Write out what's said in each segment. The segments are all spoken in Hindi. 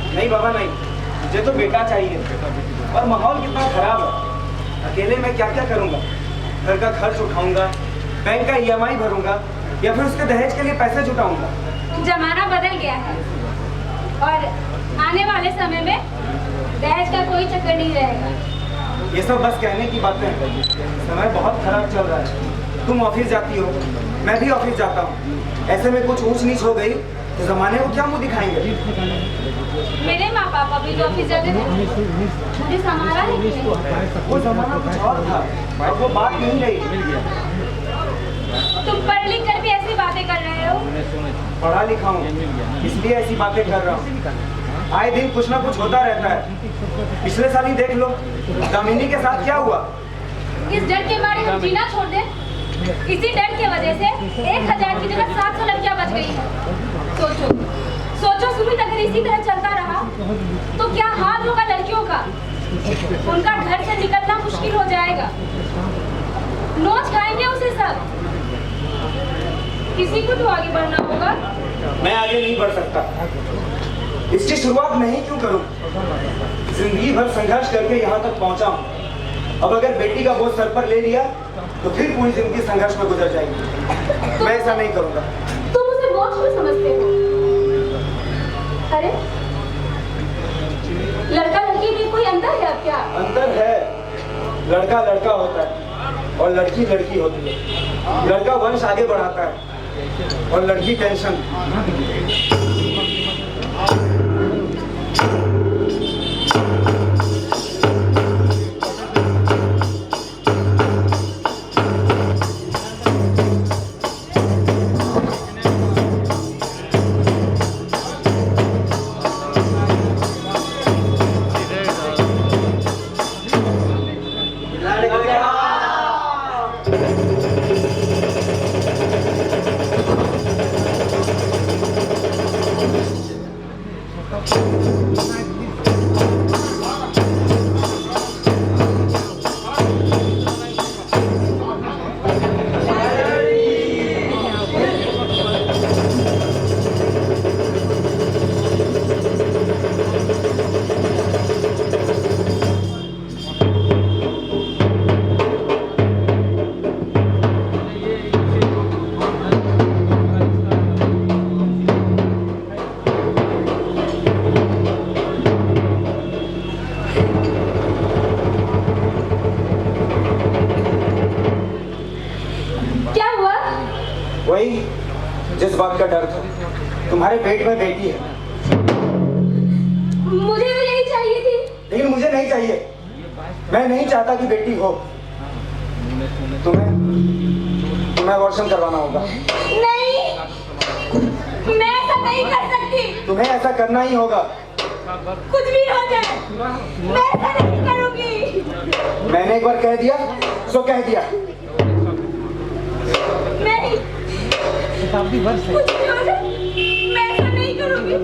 नहीं बाबा नहीं, मुझे तो बेटा चाहिए। और माहौल कितना खराब है, अकेले मैं क्या क्या करूँगा? घर का खर्च उठाऊंगा, बैंक का EMI भरूंगा, या फिर उसके दहेज के लिए पैसे जुटाऊंगा। जमाना बदल गया है और आने वाले समय में दहेज का कोई चक्कर नहीं रहेगा। ये सब बस कहने की बातें हैं। समय बहुत खराब चल रहा है। तुम ऑफिस जाती हो, मैं भी ऑफिस जाता हूँ। ऐसे में कुछ ऊंच नीच हो गई तो जमाने को क्या मुंह दिखाएंगे? मेरे माँ पापा भी तो ऑफिस जाते थे, मुझे संभाला है कि नहीं? वो जमाना कुछ और था, और वो बात नहीं रही। तुम पढ़ लिख कर भी ऐसी बातें कर रहे हो। पढ़ा लिखा हूँ, इसलिए ऐसी बातें कर रहा हूँ। आए दिन कुछ ना कुछ होता रहता है। पिछले साल ही देख लो, दामिनी के साथ क्या हुआ। इस डर के मारे हम जीना छोड़ दें? इसी डर की वजह से 1000 की जगह 700 लड़कियां बच गई हैं। सोचो सुमित, अगर इसी तरह चलता रहा तो क्या हाल होगा लड़कियों का? उनका घर से निकलना मुश्किल हो जाएगा। नोच खाएंगे उसे सब। किसी को तो आगे बढ़ना होगा। मैं आगे नहीं बढ़ सकता। इसकी शुरुआत मैं ही क्यों करूं? जिंदगी भर संघर्ष करके यहाँ तक पहुँचा हूँ। अब अगर बेटी का बोझ सर पर ले लिया तो फिर पूरी जिंदगी संघर्ष में गुजर जाएगी। मैं ऐसा नहीं करूँगा। तुम उसे बोझ क्यों समझते हो? अरे लड़का लड़की में कोई अंतर है क्या? अंतर है। लड़का लड़का होता है और लड़की लड़की होती है। लड़का वंश आगे बढ़ाता है और लड़की टेंशन। क्या हुआ? वही जिस बात का डर था, तुम्हारे पेट में बेटी है। मुझे भी यही चाहिए थी। लेकिन मुझे नहीं चाहिए। मैं नहीं चाहता कि बेटी हो। तुम्हें अबॉर्शन करवाना होगा। नहीं, मैं ऐसा नहीं कर सकती। तुम्हें ऐसा करना ही होगा। कुछ भी हो जाए, मैं ऐसा नहीं करूंगी। मैंने एक बार कह दिया सो कह दिया। नहीं, कुछ भी हो जाए, मैं ऐसा नहीं करूंगी।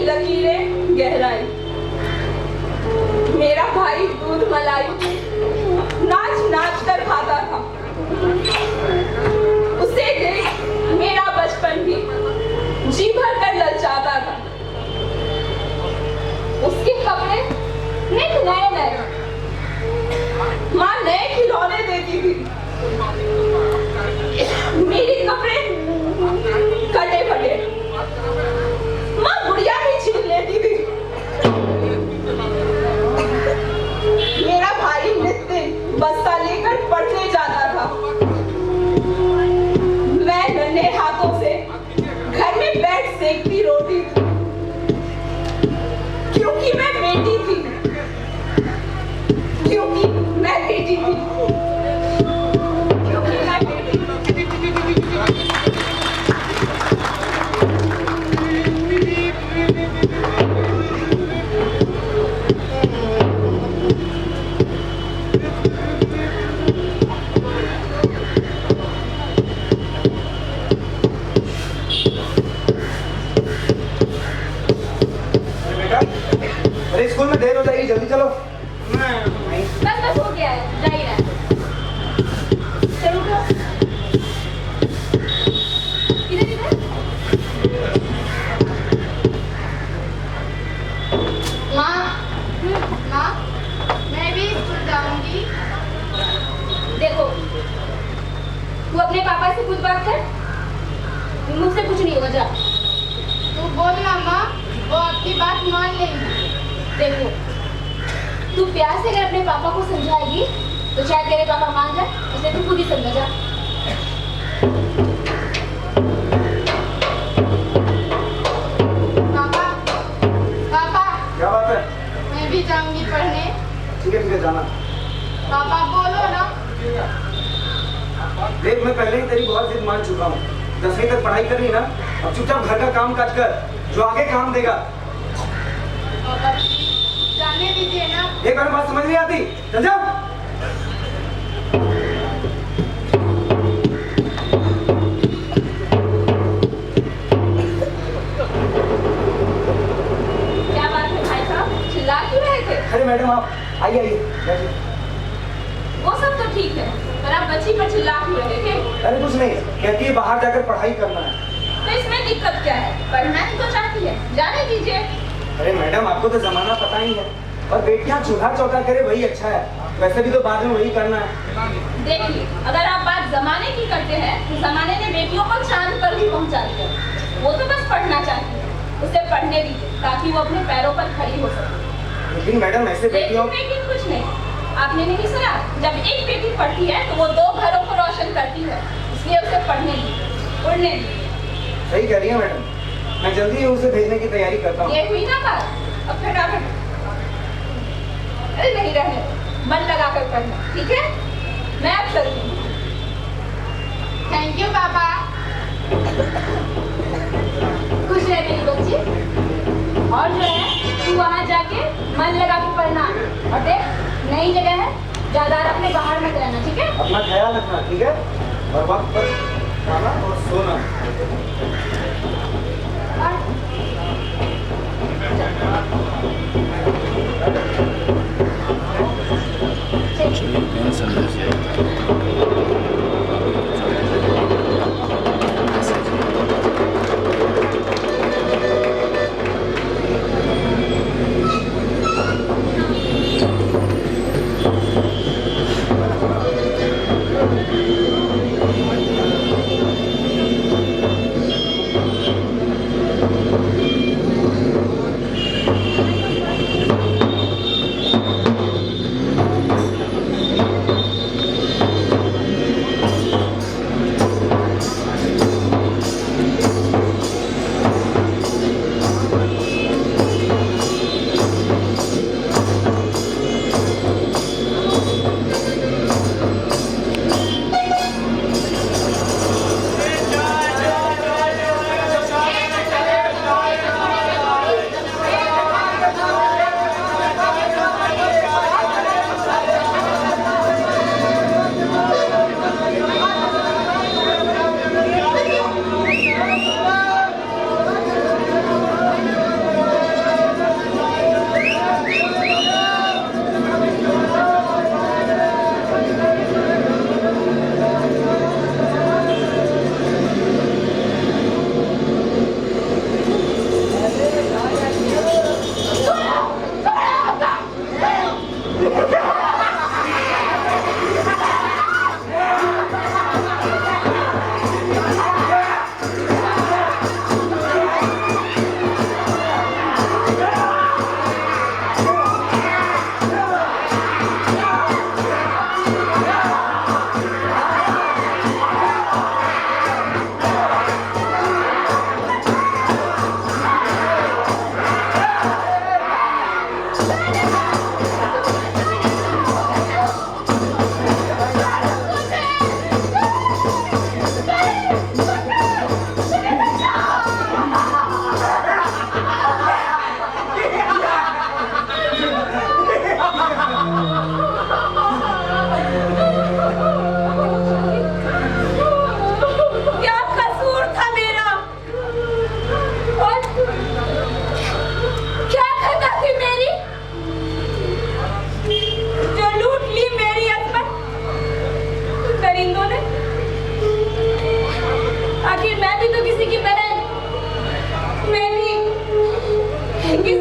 लकीरें गहराई। मेरा भाई दूध मलाई नाच नाच कर खाता था। उसे देख मेरा बचपन भी जी भर कर ललचाता था। उसके कपड़े नित नए नए, माँ नए खिलौने देती थी। मेरे कपड़े कटे फटे, माँ गुड़िया ही छीन लेती थी। मेरा भाई नित्य बस्ता लेकर पढ़ने जाता था। मैं नन्हे हाथों से घर में बैठ सेकती रोटी थी, क्योंकि मैं बेटी थी, क्योंकि मैं बेटी थी, क्योंकि मैं बेटी थी। अरे स्कूल में देर हो जाएगी, जल्दी चलो। बस हो गया है, जा ही रहा है। चलो उठो। इधर इधर। माँ, माँ, मैं भी स्कूल जाऊंगी। देखो, तू अपने पापा से कुछ बात कर, मुझसे कुछ नहीं होगा। जा। तू बोल ना माँ, वो आपकी बात मान लेंगी। देखो, तू प्यार से अगर अपने पापा को समझाएगी तो शायद तेरे पापा मान जाए, इसलिए तू खुद ही समझा। जा। पापा, पापा, क्या बात है? मैं भी जाऊंगी पढ़ने। ठीक है जाना। पापा बोलो ना। देख, मैं पहले ही तेरी बहुत जिद मान चुका हूँ। 10वीं तक पढ़ाई कर ली ना, अब चुपचाप घर का काम काज कर, जो आगे काम देगा। पापा जाने दीजिए ना। एक बार बात समझ नहीं आती, चल जाओ। क्या बात है भाई साहब, चिल्ला क्यों रहे थे? अरे मैडम आप आइए आइए बैठिए। वो सब तो ठीक है, पर आप बच्ची पर चिल्ला क्यों रहे थे? अरे कुछ नहीं, कहती है बाहर जाकर पढ़ाई करना है। तो इसमें दिक्कत क्या है? पढ़ना ही तो चाहती है, जाने दीजिए। अरे मैडम आपको तो जमाना पता ही है, और बेटियां चूल्हा चौका करे वही अच्छा है, वैसे भी तो बाद में वही करना है। देखिए, अगर आप बात जमाने की करते हैं तो जमाने ने बेटियों को चांद पर भी पहुंचा दिया। वो तो बस पढ़ना चाहती है, उसे पढ़ने दीजिए ताकि वो अपने पैरों पर खड़ी हो सके। लेकिन मैडम ऐसे बेटियों लेकिन कुछ नहीं, आपने नहीं सुना? जब एक बेटी पढ़ती है तो वो 2 घरों को रोशन करती है, इसलिए उसे पढ़ने दीजिए, पढ़ने दीजिए। सही कह रही है मैडम, मैं जल्दी ही उसे भेजने की तैयारी करता हूँ। ये हुई ना बात, अब फटाफट। अरे नहीं, रहने दो, मन लगा कर पढ़ना, ठीक है? मैं अब चलती हूँ। थैंक यू पापा। खुश रह मेरी बच्ची। और जो है, तू वहाँ जाके मन लगा के पढ़ना, और देख नई जगह है, ज्यादा अपने बाहर मत रहना, ठीक है? अपना ख्याल रखना, ठीक है? और वक्त पर खाना और सोना।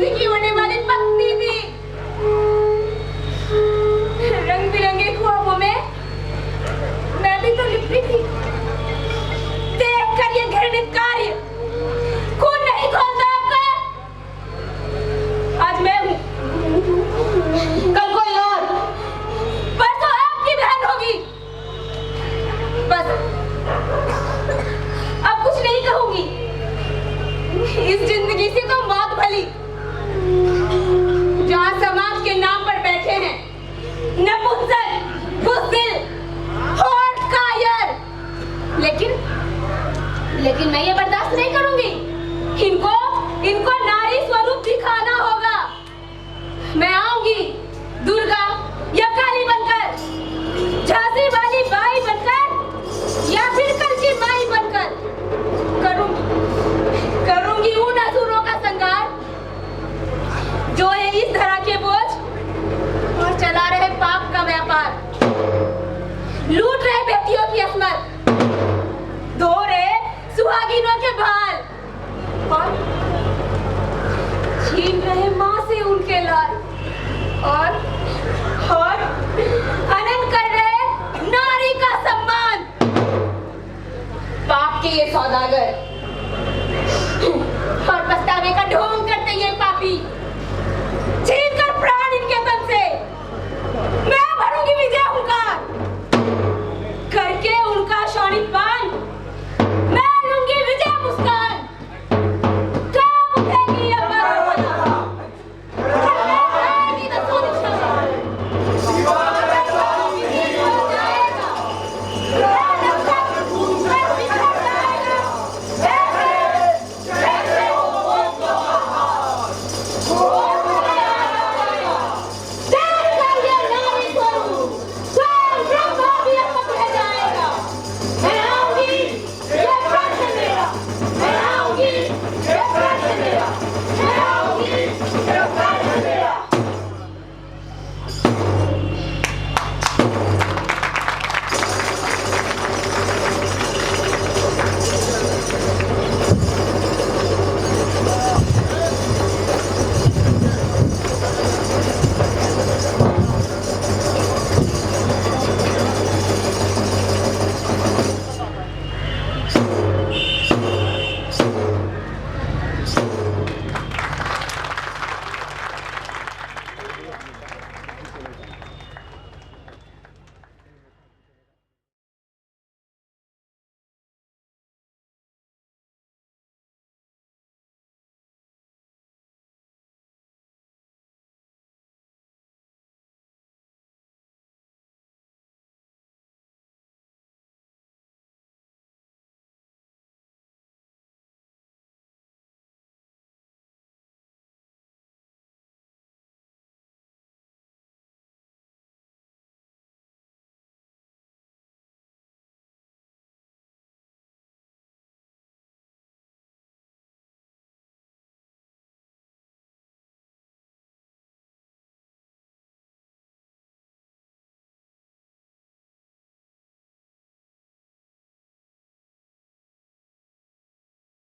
उसी की होने वाली पत्नी थी। रंग बिरंगे ख्वाबों में मैं भी तो लिपटी थी। देखकर ये घृणित कार्य खून नहीं खोलता आपका। आज मैं हूं, कल कोई और, परसों आपकी बहन होगी। बस अब कुछ नहीं कहूंगी। इस जिंदगी से तो मौत भली। जहां समाज के नाम पर बैठे हैं नपुंसक, बुज़दिल, होठ कायर। लेकिन मैं ये बर्दाश्त नहीं करूंगी। इनको नारी स्वरूप दिखाना होगा। मैं आऊंगी दुर्गा या काली बनकर, झांसी वाली बाई बनकर, या फिर कल की माई बनकर करूंगी उन असुरों का संहार जो है इस धरा के बोझ और चला रहे पाप का व्यापार, लूट रहे बेटियों की अस्मत, धो रहे सुहागिनों के बाल और छीन रहे मां से उनके लाल और हनन कर रहे नारी का सम्मान। पाप के ये सौदागर और पछतावे का ढोंग